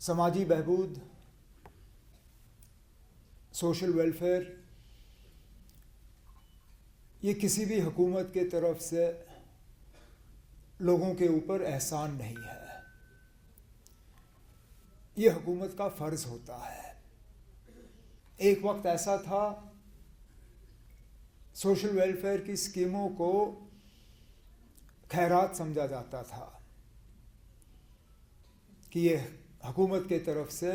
समाजी बहबूद, social welfare, ये किसी भी हुकूमत के तरफ से लोगों के ऊपर एहसान नहीं है। ये हुकूमत का फ़र्ज़ होता है। एक वक्त ऐसा था, सोशल वेलफेयर की स्कीमों को खैरात समझा जाता था कि ये हुकूमत के तरफ से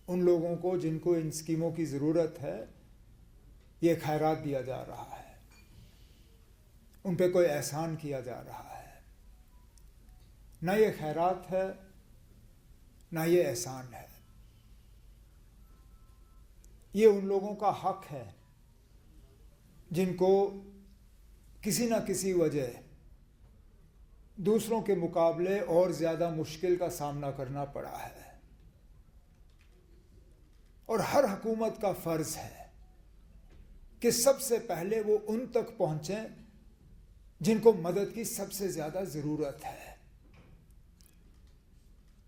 उन लोगों को जिनको इन स्कीमों की ज़रूरत है ये खैरात दिया जा रहा है, उन पे कोई एहसान किया जा रहा है। ना ये खैरात है, ना ये एहसान है। ये उन लोगों का हक है जिनको किसी न किसी वजह दूसरों के मुकाबले और ज़्यादा मुश्किल का सामना करना पड़ा है। और हर हुकूमत का फ़र्ज़ है कि सबसे पहले वो उन तक पहुँचें जिनको मदद की सबसे ज़्यादा ज़रूरत है।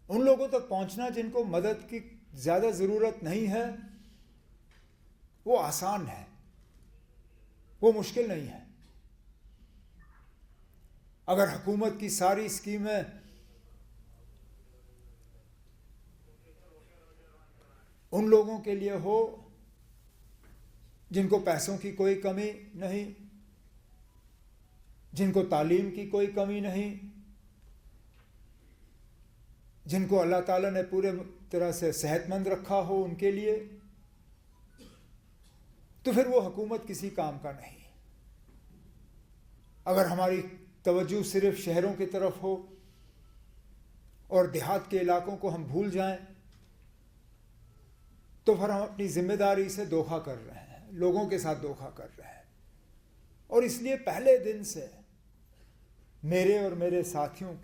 उन लोगों तक पहुँचना जिनको मदद की ज़्यादा ज़रूरत नहीं है वो आसान है, वो मुश्किल नहीं है। अगर हुकूमत की सारी स्कीमें उन लोगों के लिए हो जिनको पैसों की कोई कमी नहीं, जिनको तालीम की कोई कमी नहीं, जिनको अल्लाह ताला ने पूरे तरह से सेहतमंद रखा हो उनके लिए, तो फिर वो हुकूमत किसी काम का नहीं। अगर हमारी तवज्जो सिर्फ शहरों की तरफ हो और देहात के इलाकों को हम भूल जाएं, तो फिर हम अपनी जिम्मेदारी से धोखा कर रहे हैं, लोगों के साथ धोखा कर रहे हैं। और इसलिए पहले दिन से मेरे और मेरे साथियों,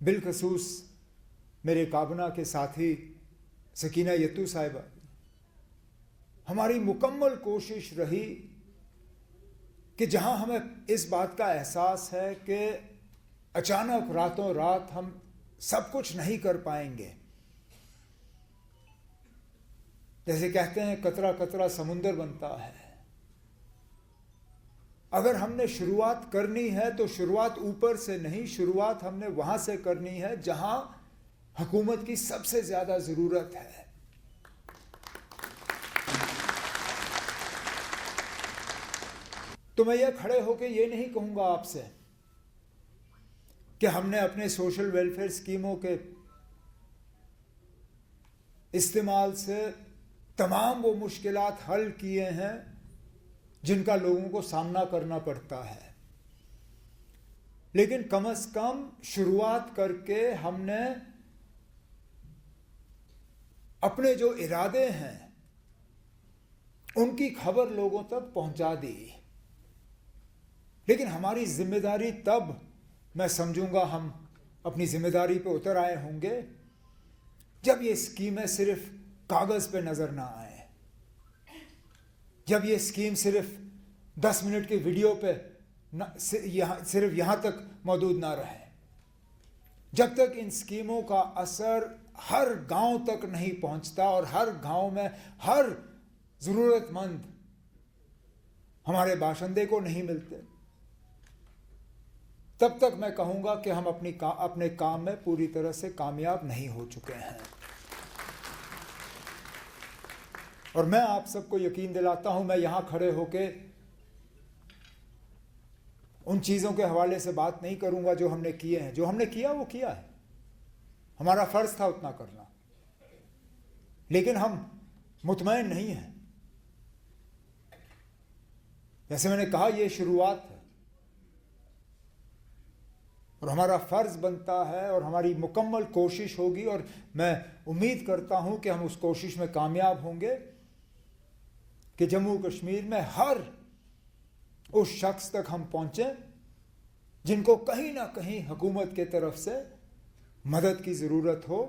बिलखसूस मेरे काबना के साथी सकीना यत्तू साहिबा, हमारी मुकम्मल कोशिश रही कि जहां हमें इस बात का एहसास है कि अचानक रातों रात हम सब कुछ नहीं कर पाएंगे, जैसे कहते हैं कतरा कतरा समुंदर बनता है। अगर हमने शुरुआत करनी है तो शुरुआत ऊपर से नहीं, शुरुआत हमने वहां से करनी है जहां हुकूमत की सबसे ज्यादा जरूरत है। तो मैं ये खड़े होकर ये नहीं कहूंगा आपसे कि हमने अपने सोशल वेलफेयर स्कीमों के इस्तेमाल से तमाम वो मुश्किलात हल किए हैं जिनका लोगों को सामना करना पड़ता है, लेकिन कम से कम शुरुआत करके हमने अपने जो इरादे हैं उनकी खबर लोगों तक पहुंचा दी। लेकिन हमारी जिम्मेदारी तब मैं समझूंगा हम अपनी जिम्मेदारी पे उतर आए होंगे जब ये स्कीमें सिर्फ कागज पे नजर ना आए, जब ये स्कीम सिर्फ 10 मिनट की वीडियो पे सिर्फ यहां तक मौजूद ना रहे, जब तक इन स्कीमों का असर हर गांव तक नहीं पहुंचता और हर गांव में हर जरूरतमंद हमारे बाशिंदे को नहीं मिलते, तब तक मैं कहूंगा कि हम अपने काम में पूरी तरह से कामयाब नहीं हो चुके हैं। और मैं आप सबको यकीन दिलाता हूं, मैं यहां खड़े होके उन चीज़ों के हवाले से बात नहीं करूंगा जो हमने किए हैं। जो हमने किया वो किया है, हमारा फ़र्ज़ था उतना करना, लेकिन हम मुतमईन नहीं हैं। जैसे मैंने कहा, ये शुरुआत है और हमारा फ़र्ज़ बनता है और हमारी मुकम्मल कोशिश होगी, और मैं उम्मीद करता हूं कि हम उस कोशिश में कामयाब होंगे कि जम्मू कश्मीर में हर उस शख्स तक हम पहुँचें जिनको कहीं ना कहीं हुकूमत के तरफ से मदद की ज़रूरत हो